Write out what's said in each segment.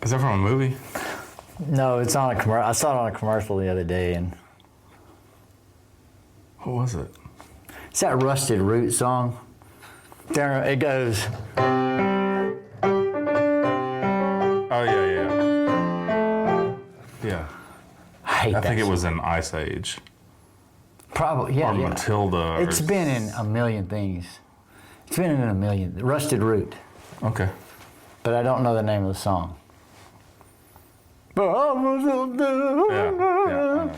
Is that from a movie? No, it's on a commercial. I saw it on a commercial the other day, and What was it? it's that Rusted Root song. There it goes. Oh, yeah. I hate that. I think it song. was in Ice Age. Probably, yeah. Or Matilda. It's been in a million things. It's been in a million. Rusted Root. Okay. But I don't know the name of the song. Yeah. I know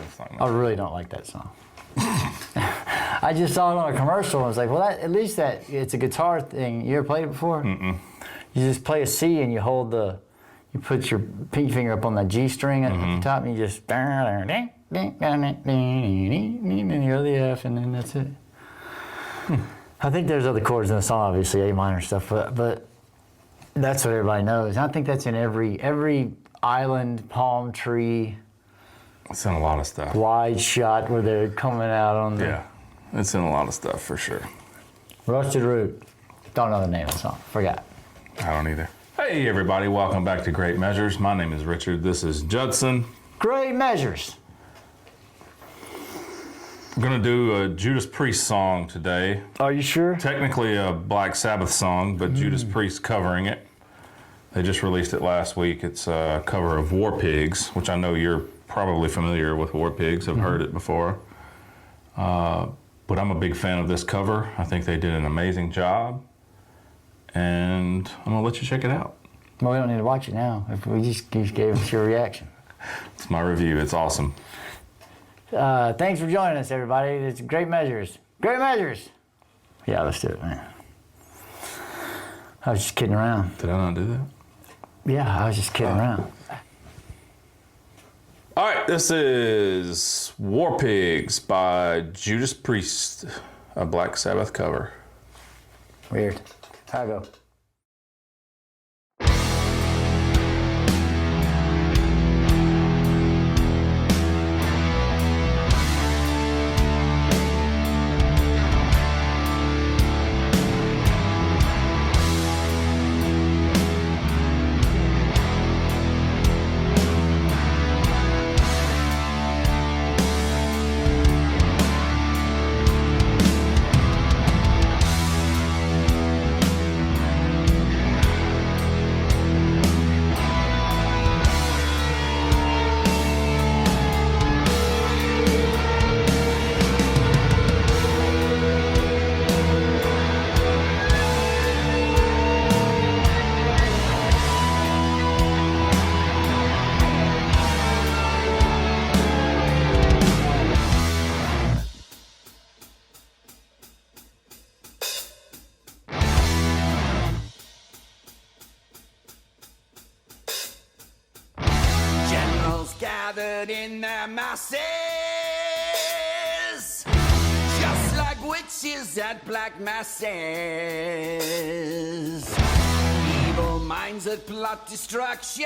it's not I really don't like that song. I just saw it on a commercial and I was like, well, at least it's a guitar thing. You ever played it before? Mm-mm. You just play a C and you put your pinky finger up on the G string at the top and you just, and you go to the F and then that's it. I think there's other chords in the song, obviously, A minor stuff, but that's what everybody knows. And I think that's in every island, palm tree, It's in a lot of stuff. wide shot where they're coming out on the Yeah. It's in a lot of stuff for sure. Rusted Root. Don't know the name of the song. Forgot. I don't either. Hey, everybody. Welcome back to Great Measures. My name is Richard. This is Judson. Great Measures. I'm going to do a Judas Priest song today. Are you sure? Technically a Black Sabbath song, but Judas Priest covering it. They just released it last week. It's a cover of War Pigs, which I know you're probably familiar with War Pigs. I've heard it before. But I'm a big fan of this cover. I think they did an amazing job. And I'm going to let you check it out. Well, we don't need to watch it now. If we just gave us your reaction. It's my review. It's awesome. Thanks for joining us, everybody. It's Great Measures. Great Measures. Yeah, let's do it, man. I was just kidding around. Did I not do that? Yeah, I was just kidding around. All right, this is War Pigs by Judas Priest, a Black Sabbath cover. Weird. How'd I go? Gathered in their masses, just like witches at black masses. Evil minds that plot destruction,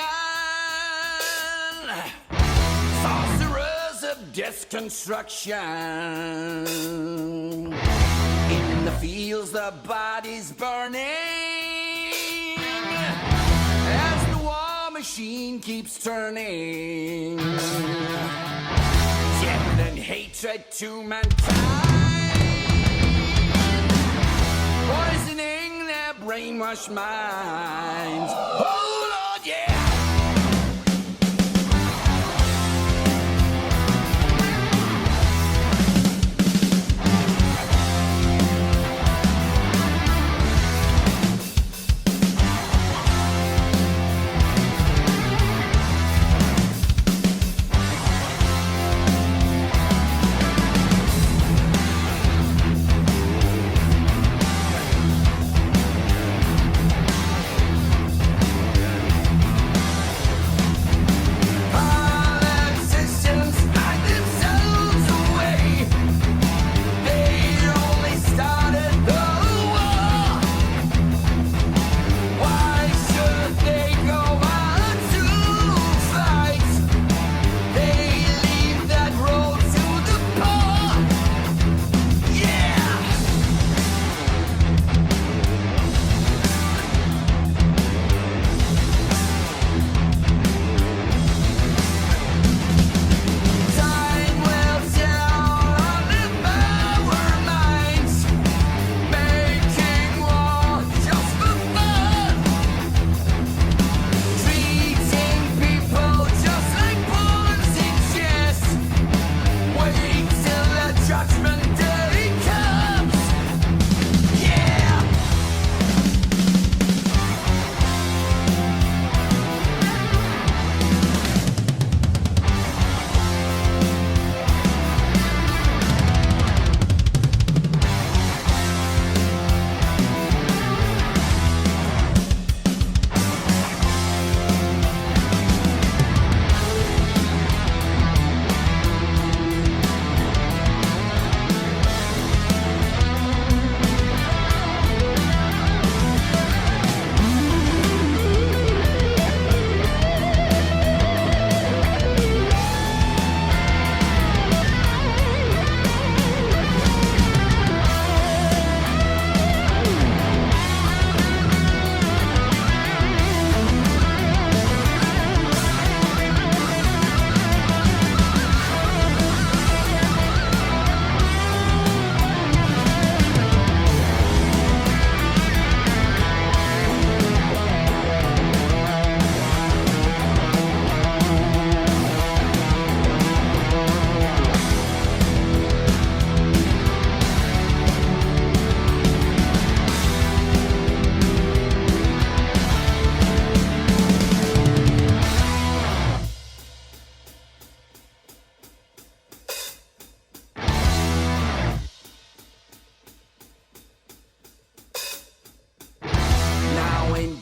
sorcerers of destruction. In the fields, the bodies burning, as the war machine keeps turning. Death and hatred to mankind, poisoning their brainwashed minds. Oh Lord, yeah!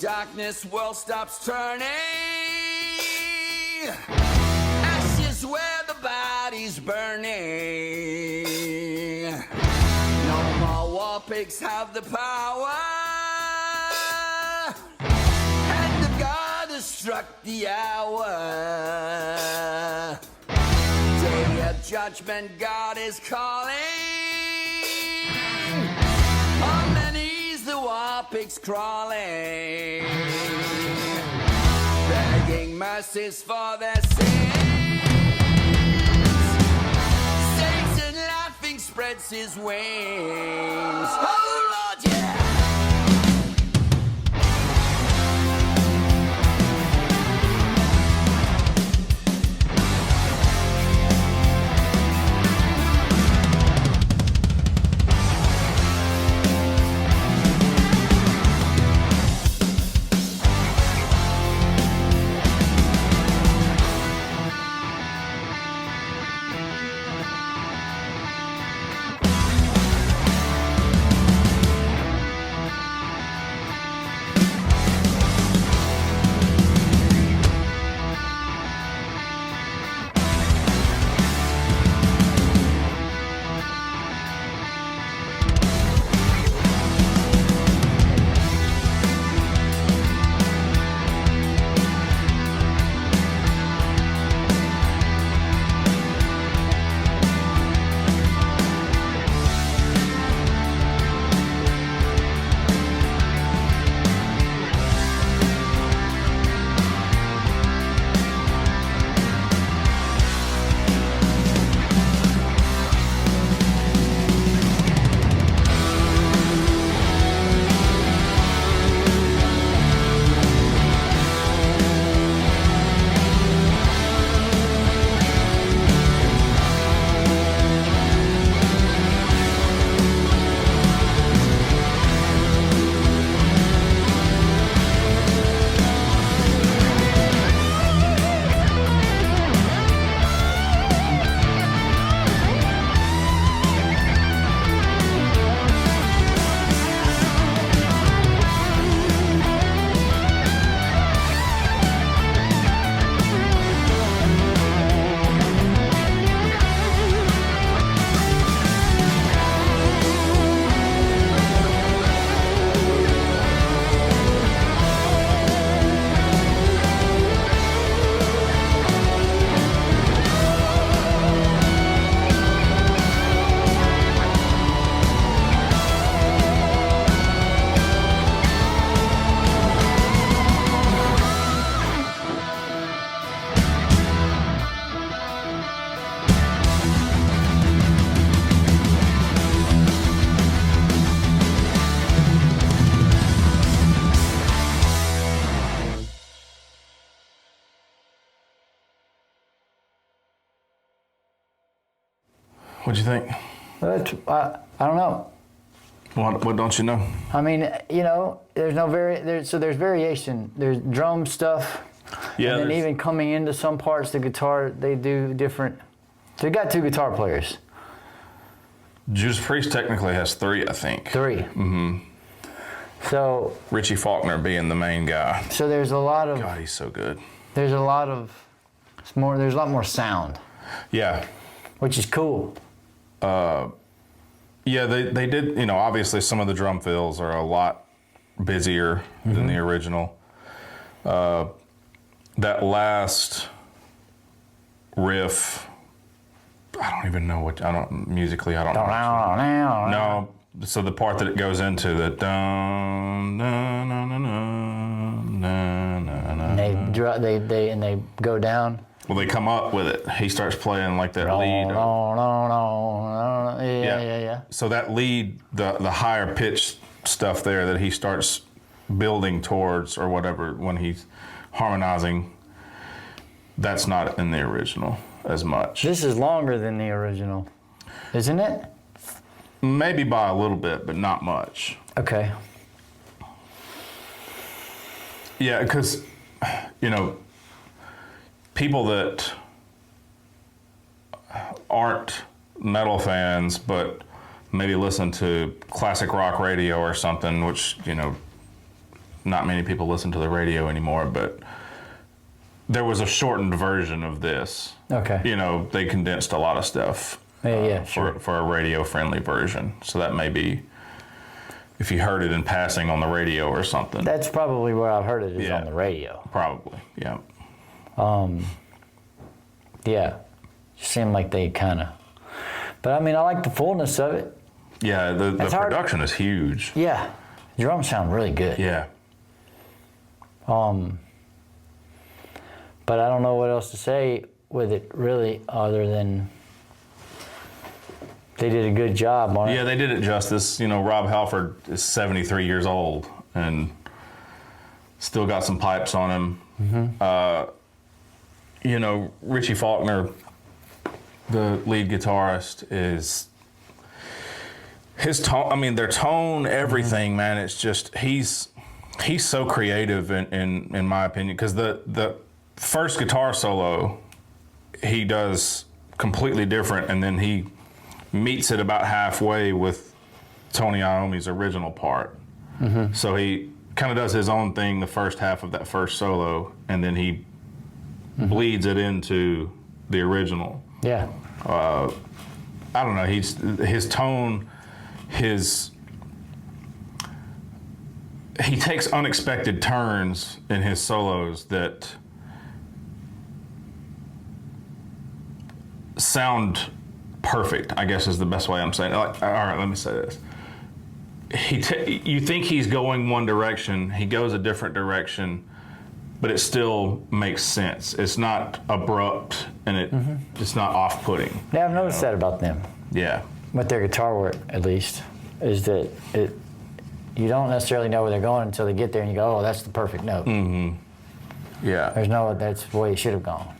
darkness, world stops turning. Ashes where the body's burning. No more war pigs have the power. Hand of God has struck the hour. Day of judgment, God is calling. On their knees, the war pigs crawling, begging mercies for their sins. Satan laughing spreads his wings. Oh Lord, yeah! What'd you think? I don't know. What don't you know? I mean, you know, there's no there's variation. There's drum stuff. Yeah. And then even coming into some parts, the guitar, they do different. They got two guitar players. Judas Priest technically has three, I think. Three. Mm-hmm. So Richie Faulkner being the main guy. So there's a lot of. God, he's so good. There's a lot of. There's a lot more sound. Yeah. Which is cool. Yeah, they did, you know, obviously some of the drum fills are a lot busier than the original. That last riff, I don't even know musically, I don't know. No, so the part that it goes into, the dun, dun, dun, dun, dun, dun, dun, and they go down. Well, they come up with it. He starts playing like that lead. Yeah. So that lead, the higher pitched stuff there that he starts building towards or whatever when he's harmonizing, that's not in the original as much. This is longer than the original, isn't it? Maybe by a little bit, but not much. Okay. Yeah, because, you know, people that aren't metal fans, but maybe listen to classic rock radio or something, which, you know, not many people listen to the radio anymore, but there was a shortened version of this. Okay. You know, they condensed a lot of stuff sure. for a radio-friendly version. So that may be, if you heard it in passing on the radio or something. That's probably where I've heard it is on the radio. Probably, yeah. Yeah. Just seemed like they kind of. But I mean, I like the fullness of it. Yeah, the production is huge. Yeah. Drums sound really good. Yeah. But I don't know what else to say with it really, other than they did a good job on it. Yeah, they did it justice. You know, Rob Halford is 73 years old and still got some pipes on him. Mm-hmm. You know, Richie Faulkner, the lead guitarist, is his tone. I mean, their tone, everything, man. It's just he's so creative in my opinion, because the first guitar solo he does completely different, and then he meets it about halfway with Tony Iommi's original part. Mm-hmm. So he kind of does his own thing the first half of that first solo, and then he bleeds it into the original. Yeah. I don't know. His tone, he takes unexpected turns in his solos that sound perfect, I guess is the best way I'm saying it. Like, all right, let me say this. You think he's going one direction, he goes a different direction, but it still makes sense. It's not abrupt, and it's not off-putting. Yeah, I've noticed that about them. Yeah. With their guitar work, at least, is that you don't necessarily know where they're going until they get there and you go, oh, that's the perfect note. Mm-hmm. Yeah. There's no, that's the way it should have gone.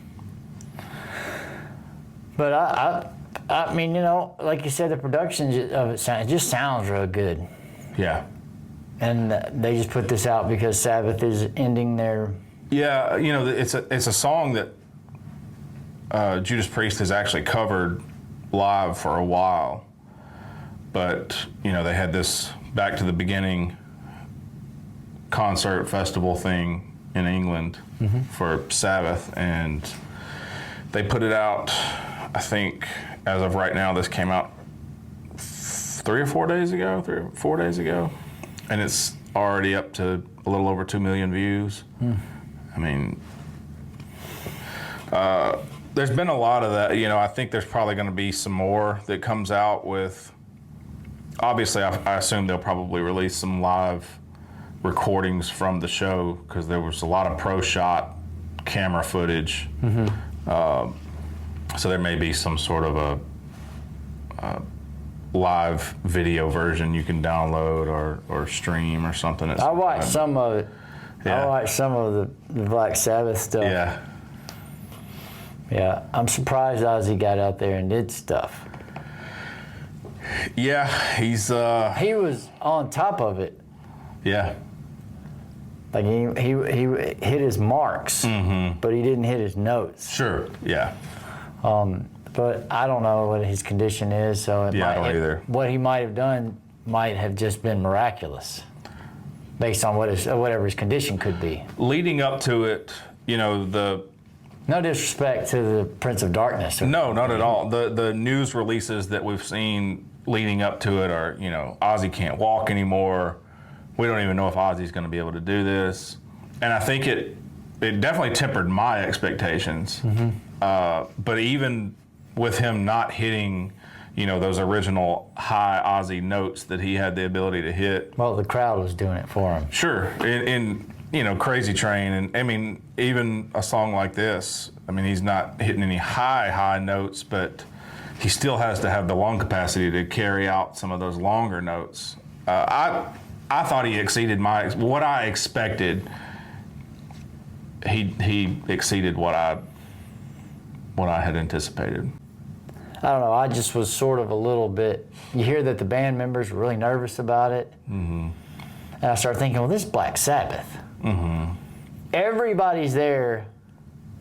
But I mean, you know, like you said, the production of it just sounds real good. Yeah. And they just put this out because Sabbath is ending their... Yeah, you know, it's a song that Judas Priest has actually covered live for a while. But, you know, they had this Back to the Beginning concert festival thing in England for Sabbath, and they put it out, I think, as of right now, this came out 3 or 4 days ago, and it's already up to a little over 2 million views. I mean, there's been a lot of that. You know, I think there's probably going to be some more that comes out with. Obviously, I assume they'll probably release some live recordings from the show, because there was a lot of pro shot camera footage. So there may be some sort of a live video version you can download or stream or something. I watched some of it. Yeah. I watched some of the Black Sabbath stuff. Yeah. Yeah, I'm surprised Ozzy got out there and did stuff. Yeah, He was on top of it. Yeah. Like he hit his marks, but he didn't hit his notes. Sure. Yeah. But I don't know what his condition is, so I don't either. What he might have done might have just been miraculous, based on whatever his condition could be. Leading up to it, you know, No disrespect to the Prince of Darkness. No, not at all. The news releases that we've seen leading up to it are, you know, Ozzy can't walk anymore. We don't even know if Ozzy's going to be able to do this. And I think it definitely tempered my expectations. But even with him not hitting, you know, those original high Ozzy notes that he had the ability to hit. Well, the crowd was doing it for him. Sure. In you know, Crazy Train, and I mean, even a song like this, I mean, he's not hitting any high notes, but he still has to have the lung capacity to carry out some of those longer notes. I thought he exceeded what I expected. He exceeded what I had anticipated. I don't know. I just was sort of a little bit. You hear that the band members were really nervous about it, and I started thinking, well, this is Black Sabbath. Everybody's there.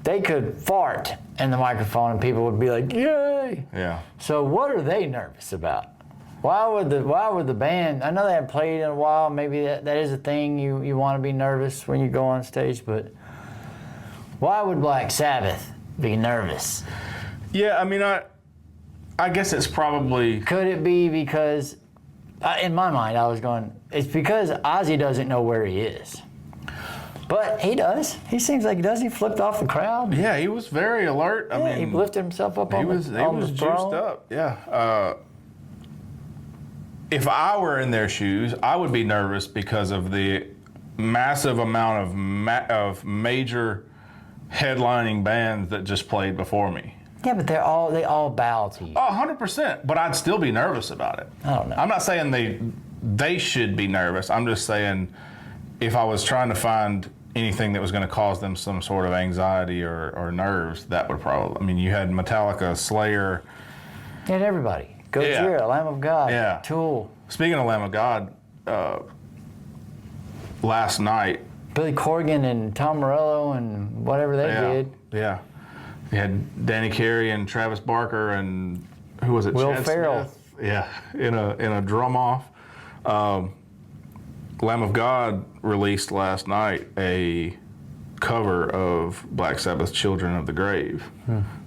They could fart in the microphone and people would be like, yay. Yeah. So what are they nervous about? Why would the band? I know they haven't played in a while. Maybe that is a thing. You want to be nervous when you go on stage, but why would Black Sabbath be nervous? Yeah, I mean, I guess it's probably. Could it be because, in my mind, I was going, it's because Ozzy doesn't know where he is. But he does. He seems like he does. He flipped off the crowd. Yeah, he was very alert. I mean, he lifted himself up on the throne. He was juiced up. Yeah. If I were in their shoes, I would be nervous because of the massive amount of major headlining bands that just played before me. Yeah, but they all bow to you. Oh, 100%. But I'd still be nervous about it. I don't know. I'm not saying they should be nervous. I'm just saying if I was trying to find anything that was going to cause them some sort of anxiety or nerves, that would probably. I mean, you had Metallica, Slayer. You had everybody. Gojira, Lamb of God, Tool. Speaking of Lamb of God, last night. Billy Corgan and Tom Morello and whatever they did. Yeah. You had Danny Carey and Travis Barker and who was it? Will Chad Ferrell. Smith? Yeah, in a drum off. Lamb of God released last night a cover of Black Sabbath's Children of the Grave,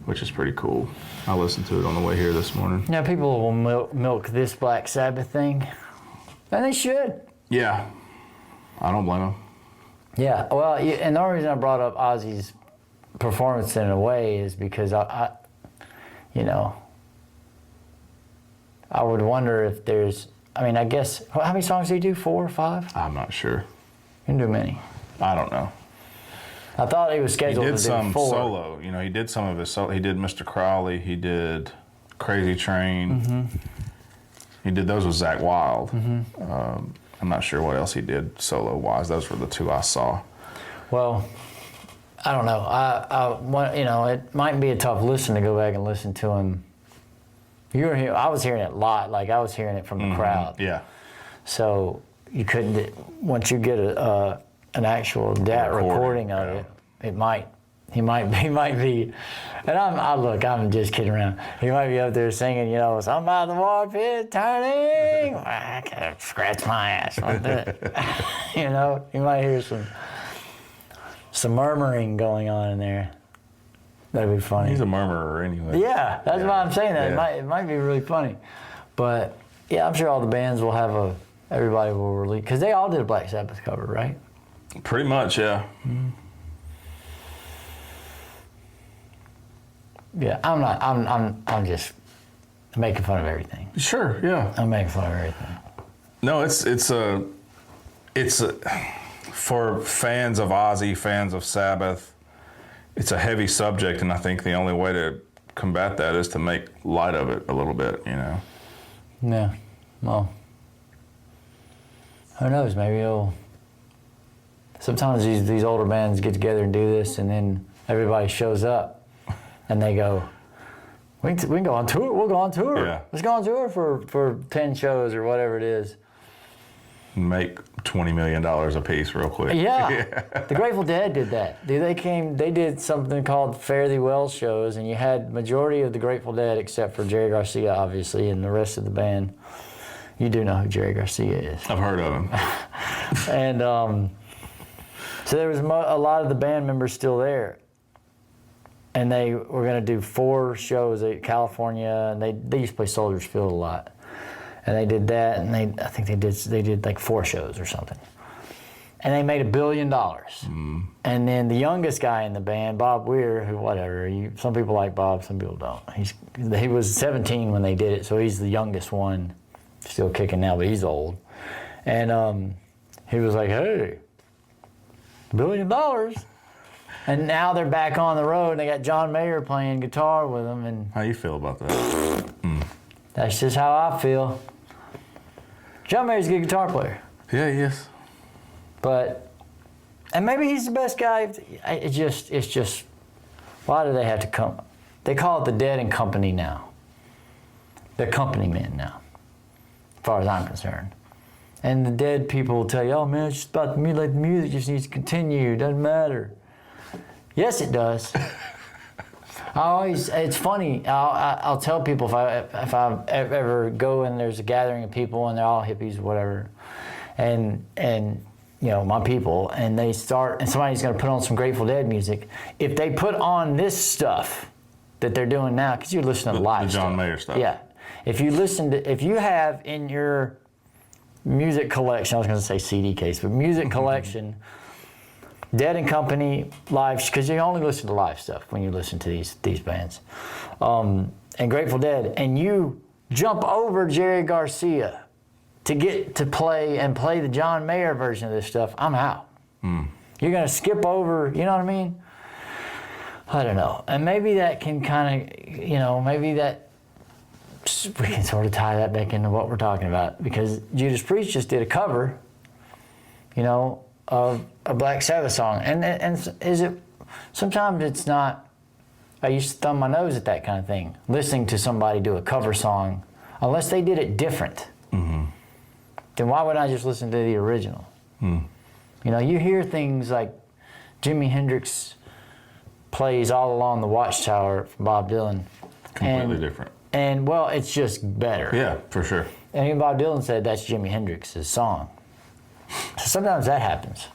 which is pretty cool. I listened to it on the way here this morning. Now people will milk this Black Sabbath thing, and they should. Yeah, I don't blame them. Yeah, well, and the only reason I brought up Ozzy's performance in a way is because I would wonder if there's. I mean, I guess how many songs did he do? 4 or 5? I'm not sure. He didn't do many. I don't know. I thought he was scheduled to do 4. He did some solo. You know, he did some of his solo. He did Mr. Crowley. He did Crazy Train. Mm-hmm. He did those with Zakk Wylde. Mm-hmm. I'm not sure what else he did solo-wise. Those were the 2 I saw. Well, I don't know. It might be a tough listen to go back and listen to him. You were here. I was hearing it a lot. Like I was hearing it from the crowd. Yeah. So you couldn't. Once you get an actual recording of it, he might be. And I'm just kidding around. He might be up there singing, something about the war pit turning. I gotta scratch my ass. You might hear some murmuring going on in there. That'd be funny. He's a murmurer anyway. Yeah, that's why I'm saying that. Yeah. It might be really funny. But yeah, I'm sure all the bands will have everybody will release, because they all did a Black Sabbath cover, right? Pretty much, yeah. Mm-hmm. Yeah, I'm just making fun of everything. Sure, yeah. I'm making fun of everything. No, it's for fans of Ozzy, fans of Sabbath, it's a heavy subject, and I think the only way to combat that is to make light of it a little bit, Yeah, well, who knows, maybe sometimes these older bands get together and do this, and then everybody shows up, and they go, we can go on tour, we'll go on tour. Yeah. Let's go on tour for 10 shows or whatever it is. Make $20 million a piece real quick. Yeah. The Grateful Dead did that. They did something called Fare Thee Well shows, and you had majority of the Grateful Dead except for Jerry Garcia, obviously, and the rest of the band. You do know who Jerry Garcia is. I've heard of him. And so there was a lot of the band members still there. And they were going to do 4 shows at California, and they used to play Soldiers Field a lot. And they did that, and I think they did like 4 shows or something. And they made $1 billion. Mm. And then the youngest guy in the band, Bob Weir, some people like Bob, some people don't. He was 17 when they did it, so he's the youngest one, still kicking now, but he's old. And he was like, hey, $1 billion. And now they're back on the road, and they got John Mayer playing guitar with them. And how you feel about that? That's just how I feel. John Mayer's a good guitar player. Yeah, he is. And maybe he's the best guy. It's just, why do they have to come? They call it the Dead and Company now. They're company men now, as far as I'm concerned. And the dead people will tell you, oh man, it's just about the music. Like, the music just needs to continue. It doesn't matter. Yes, it does. It's funny. I'll tell people if I ever go and there's a gathering of people and they're all hippies or whatever, and you know, my people, and they start, and somebody's going to put on some Grateful Dead music. If they put on this stuff that they're doing now, because you're listening to live the John stuff. Mayer stuff. Yeah. If you have in your music collection, I was going to say CD case, but music collection, Dead and Company live, because you only listen to live stuff when you listen to these bands, and Grateful Dead, and you jump over Jerry Garcia to get to play the John Mayer version of this stuff, I'm out. You're going to skip over, you know what I mean? I don't know. And maybe that can kind of, you know, maybe that we can sort of tie that back into what we're talking about, because Judas Priest just did a cover, you know, of a Black Sabbath song. And is it, sometimes it's not, I used to thumb my nose at that kind of thing, listening to somebody do a cover song, unless they did it different. Then why would I just listen to the original? You know, you hear things like Jimi Hendrix plays All Along the Watchtower from Bob Dylan. Completely different. And, well, it's just better. Yeah, for sure. And even Bob Dylan said that's Jimi Hendrix's song. So sometimes that happens.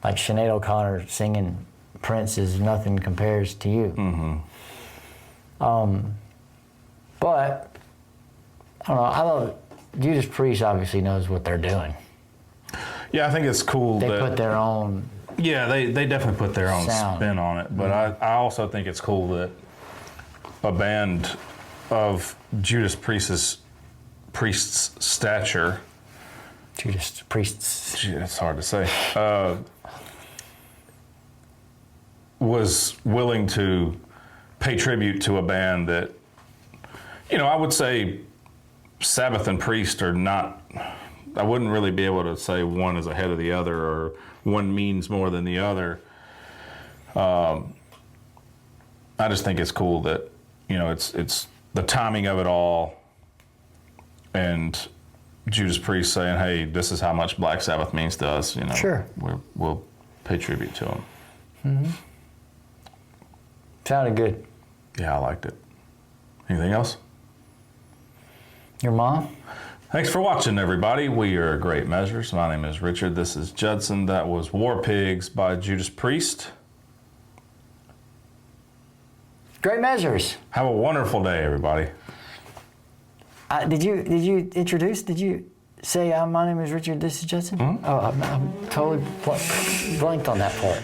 Like Sinead O'Connor singing Prince's Nothing Compares to You. But, I don't know, I love it. Judas Priest obviously knows what they're doing. Yeah, I think it's cool They that put their own... Yeah, they definitely put their own sound. spin on it. But I also think it's cool that a band of Judas Priest's stature, Judas Priests. gee, it's hard to say, was willing to pay tribute to a band that, you know, I would say Sabbath and Priest are not, I wouldn't really be able to say one is ahead of the other or one means more than the other. I just think it's cool that, you know, it's the timing of it all, and Judas Priest saying, hey, this is how much Black Sabbath means to us, you know. Sure. We'll pay tribute to them. Sounded good. Yeah, I liked it. Anything else? Your mom? Thanks for watching, everybody. We are Great Measures. My name is Richard. This is Judson. That was War Pigs by Judas Priest. Great Measures. Have a wonderful day, everybody. Did you introduce? Did you say, my name is Richard, this is Judson? Oh, I'm totally blanked on that part.